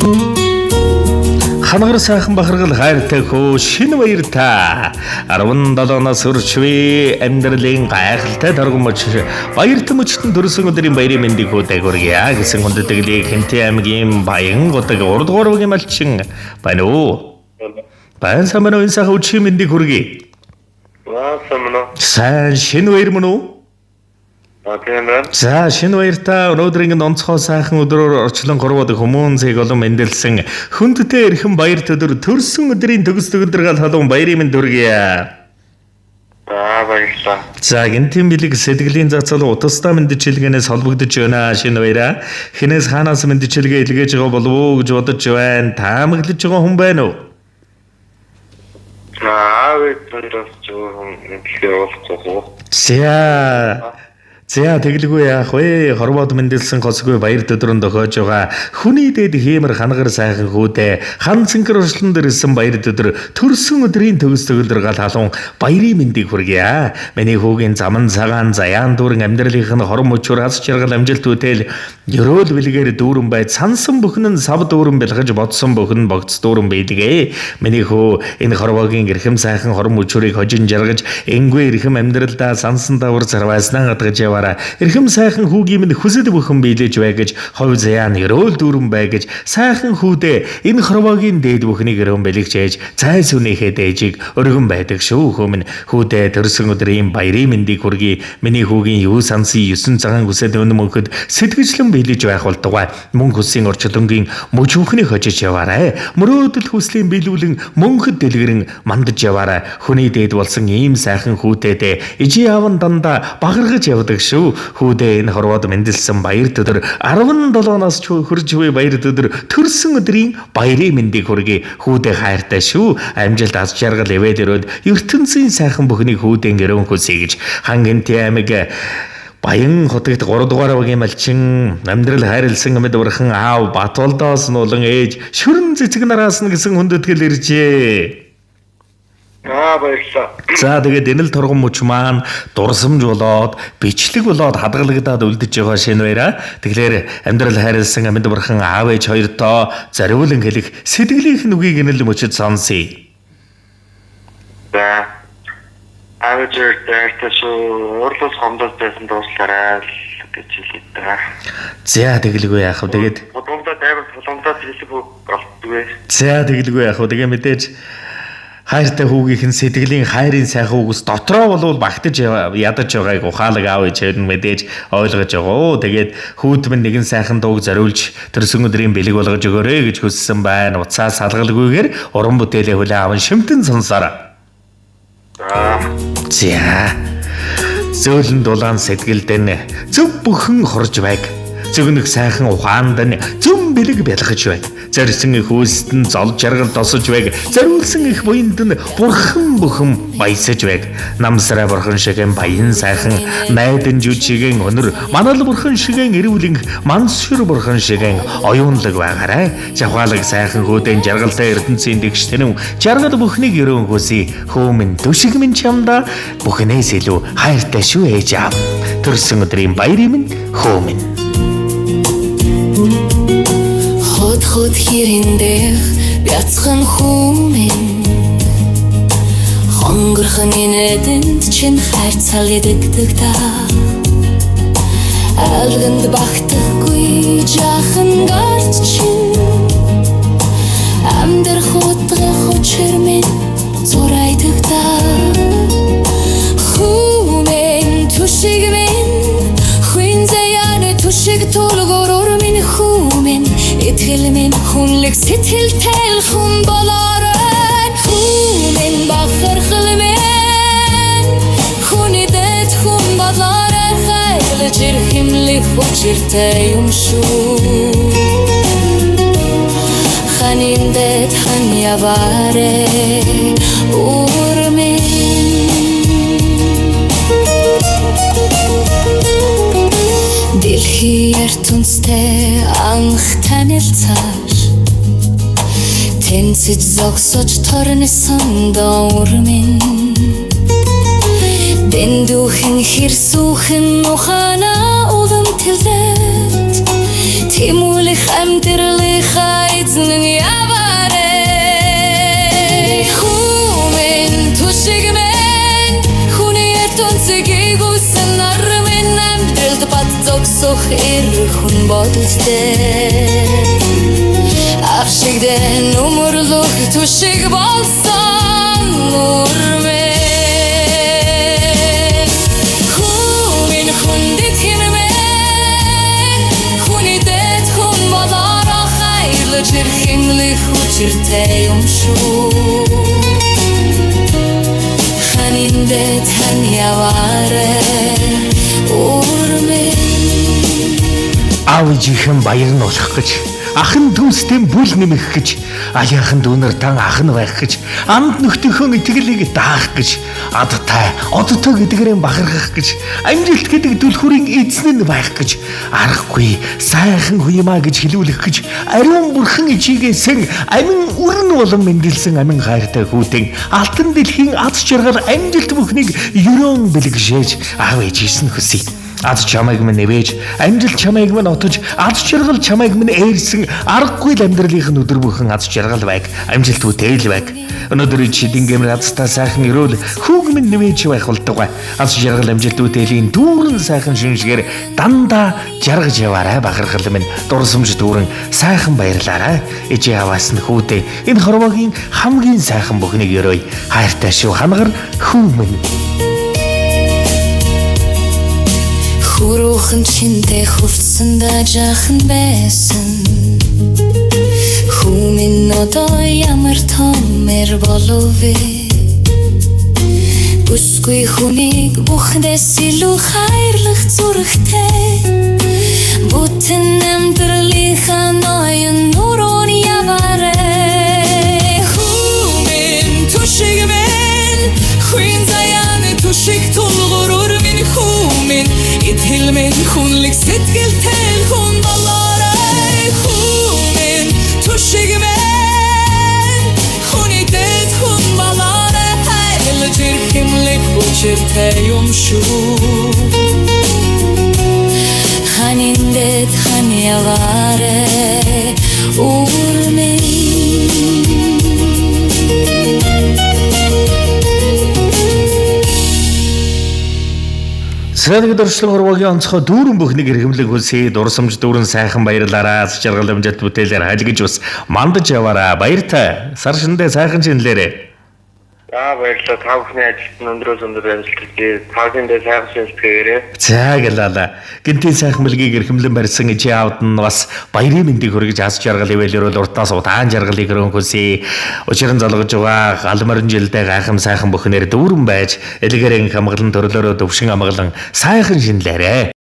Ханагар сайхан бахаргал хайртай хөө шинэ баяр та 17 нас хүрчвэ амьдралын гайхалтай даргамж баярт мөчтөн төрсөн өдрийн баярын мэндийг хүлээг хүргье гэсэн хүндэтгэлийг Хэнтэй аймгийн Баян годог урд гурвын малчин байна уу? Баян самнаа энэ сайхан өчийн мэндийг хүргье. Сайн шинэ баяр мөн үү? За шинэ баяртаа өнөөдрийн онцгой сайхан өдрөөр орчлон горвоод хүмүүнсийг олон мэндэлсэн хүндтэй эрхэм баярт өдөр төрсөн өдрийн төгс төгөлдргал халуун баярын мэнд хүргье. Баярлалаа. За гинтийн бэлэг сэтгэлийн зацал утастай мэдчилгээнээс холбогдож байна шинэ баяраа. Хинээс хаанаас мэдчилгээ илгээж байгаа болов уу гэж бодож байна. Таамаглаж байгаа хүн байна уу? За тэглгүй яах вэ? Хорвоод мэндэлсэн госгүй баяр өдрөнд тохиож байгаа хүний дэд хиймэр ханагар сайхан хүүдээ хан цэнхэр орчлон дэрсэн баяр өдөр төрсөн өдрийн төгс төгөлдөр гал халуун баярын мэндийг хүргье. Миний хүүгийн заман цагаан заяан дүүрэн амьдралынх нь хорон мөчөр хас чаргал амжилт үтэл ёроол бэлгээр дүүрэн байд сансан бүхэн нь сав дүүрэн бэлгэж бодсон бүхэн богц дүүрэн байдгээ. Миний хүү энэ хорвогийн эрхэм сайхан хорон мөчөрийг хожин жаргаж энгүй эрхэм амьдралдаа сансан давар зарвайснаа гадгаж эрхэм сайхан хүүгийн минь хүсэл бүхэн биелэж бай гэж ховь заяан ёроол дүүрэн бай гэж сайхан хүүдээ энэ хорвогийн дээд бүхнийг өргөн бэлэгчээж цай сүнийхээ дээжийг өргөн байдаг шүү хөөмн хүүдээ төрсөн өдрийн баярын мэндийг хүргэе. Миний хүүгийн юу сансын 9 цагаан хүсэл өнө мөнхөд сэтгэжлэн биелэж байх болтугай мөн хүсийн орчлонгийн мөч бүхнийг хожиж яваарай. Мөрөөдөл хүслийн биелүүлэн мөнхөд дэлгэрэн мандаж яваарай. Хүний дээд болсон ийм сайхан хүүтэйдээ ижи аавн дандаа багаргаж явдаг шүү. Хүүдээ энэ хорвоод мэндэлсэн баяр өдөр 17 нас хүрч буй баяр өдөр төрсөн өдрийн баярын мэндийг хүргэе. Хүүдээ хайртай шүү. Амжилт аз жаргал эвээд өрөөд ертөнцийн сайхан бүхнийг хүүдэн гэрэн хүсье гэж Хангэнтэй аймаг Баян хотогт 3 дугаар багийн малчин амьдрал хайрлсан амьд урхан аав Батболдоос нуулан ээж шүрэн цэцэг нараас нь гэсэн хүндэтгэл иржээ. Баярлалаа. За тэгээд энэ л торгон мөч маань дурсамж болоод бичлэг болоод хадгалагдаад үлдэж байгаа шинэ баяраа. Тэгэхээр амьдрал хайрлсан амьд бурхан аав ээж хоёртоо зариулан хэлэх сэтгэлийнх нь үгийг энэ л мөчөд сонсъё. За авчир дээртэс урлус хомдос байсан дууслаарай гэж хэлээ. За тэгэлгүй яах вэ? Тэгээд бодомдоо тайвар толомдоо хэлэх болтгүй. За тэгэлгүй яах вэ? Тэгээ мэдээж хайртай хүүгийнх нь сэтгэлийн хайрын сайхан үгс дотроо болвол багтаж ядаж байгааг ухаалаг аав ээж нь мэдээж ойлгож байгаа. Тэгээд хүүд минь нэгэн сайхан дууг зориулж төрсөн өдрийн бэлэг болгож өгөөрэй гэж хүссэн байна. Уцаа салгалгүйгээр уран бүтээлээ хүлээн аван шимтэн сонсоорой. За зөөлөн дулаан сэтгэлдэн зөв бүхэн хорж байг. Зөвнөх сайхан ухаанд нь зөв бэлэг бялгаж байг. Зорьсон их хөөст нь зол жаргал тосож байг. Зориулсан их буйнд нь бурхан бүхэн баясаж байг. Намсраа бурхан шигэн баян сайхан найдан жүжигэн өнөр манал бурхан шигэн эрүүлэн мансшир бурхан шигэн оюунлаг байгаарай. Жавхаалаг сайхан хөөдэн жаргалтай ертөнцийн дэгш тэнэв жаргал бүхнийг өрөөн хүсье. Хөөмн төшиг минь чамда бүхнээс илүү хайртай шүү ээж аав. Төрсөн өдрийн баярын минь хөөмн. Хот хирэндэх бяцхан хүмэн хонгорхон инэдэнд чин хайрцал идэгдэг та алганд багтахгүй жахан гарч чин амдэр хутрах учир минь зурайдаг та хүмэн түшиг минь хүн заяаны түшиг тулгорор минь хүмэн итгэл минь хүнлэг сэтгэлтэй хүн болоорой хүмэн бахархал минь хүний дэд хүн болоорой хайлж ирхэмлэх учиртай юм шүү ханин дэд хан яваарэ урмэн дэлхий ертөнцтэй анх танилцаж тэнцэж зогсож торнисон доормын дэндүүхэн хэрсүүхэн ухаана улам тэлээд тэмүүлэх амьдралынхаа эзэн уух хүн бодолтой Авшигдэн өмөрлөх түшиг болсон нурмэн Хүн хүндэт хинмэн Хүнидэт хүн болоро хайрлаж ирхэмлэх хүчиртэй юм шүү Ханиндэт хан яваарэ урмэн Аавжийнхэн баяр нь болох гэж Ахан дүнстэм бүл нэмэх гэж аяахан дүүнэр дан ах нь байх гэж анд нөхдийнхөө итгэлийг даах гэж адтай одтой гэдгээрээ бахархах гэж амжилт гэдэг түлхүүрийн эзэн нь байх гэж аргагүй сайхан хуймаа гэж хэлүүлэх гэж ариун бурхан ичигээсэн амин өрн болон мэндэлсэн амин хайртай хүүтэн алтан дэлхийн аз жаргал амжилт бүхнийг ерөөн бэлгэшээж аав ээжсэн хүсье Аз чамайг минь нэвэж, амжилт чамайг минь отож, аз жаргал чамайг минь ээрсэн, аргагүй л амьдралынх нь өдөр бүхэн аз жаргал байг, амжилт үтэл байг. Өнөөдөр чи дингэмэр азтай сайхан өрөөл хүүг минь нэвэж байх болдог. Аз жаргал амжилт үтэлийн дүүрэн сайхан шинжгээр дандаа жаргаж яваарай бахархал минь дурсамж дүүрэн сайхан баярлаарай. Ээжээ аваас нь хүүдээ энэ хорвогийн хамгийн сайхан бүхнийг өрөөй. Хайртай шүү ханагар хүү минь. Хүрүүхэн чинтэй хувцсандаа жаахан байсан Хүмин одоо ямар томэр болов вэ Бүсгүй хүнийг бүхэндээс илүү хайрлах зүрхтэй Бүтэн амьдралынхаа ноён нуруур яваарэ Хүмин түшиг мэн Хүн заяаны түшиг тулгуур минь хүмин Итгэлмэн хүнлэг сэтгэлтэй хүн болоорой Хүмин түшигмэн Хүнидэт хүн болоорой Хайлж ирхэмлэг хүчиртэй юм шүү Ханиндэт хан яваарэ урмэн Сэрэг дөршлөн хорвогийн онцгой дүүрэн бүхнийг эрхэмлэг хүсье дурсамж дүүрэн сайхан баярлаарай аз жаргал амжилт бүтээлээр хайлгаж бас мандаж яваарай баяртай сар шиндээ сайхан шинлээрээ Баярлалаа. Та бүхний ажилд нь өндрөөс өндөр амжилт хүсье. Таагийн дээр сайхан шинжилгээгээрээ. За гэлээ. Гинтийн сайхан мэлгийг эрхэмлэн барьсан ичи аавд нь бас баярын мэндийг хүргэж аз жаргал ивэлэрүүл уртаас утаан жаргалыг өргөн хүсье. Учрын залгаж байгаа галмарын жилдээ гайхам сайхан бүхнээр дүүрэн байж элгэрэн хамгалан төрлөөрөө төвшин амгалан сайхан шинлээрээ.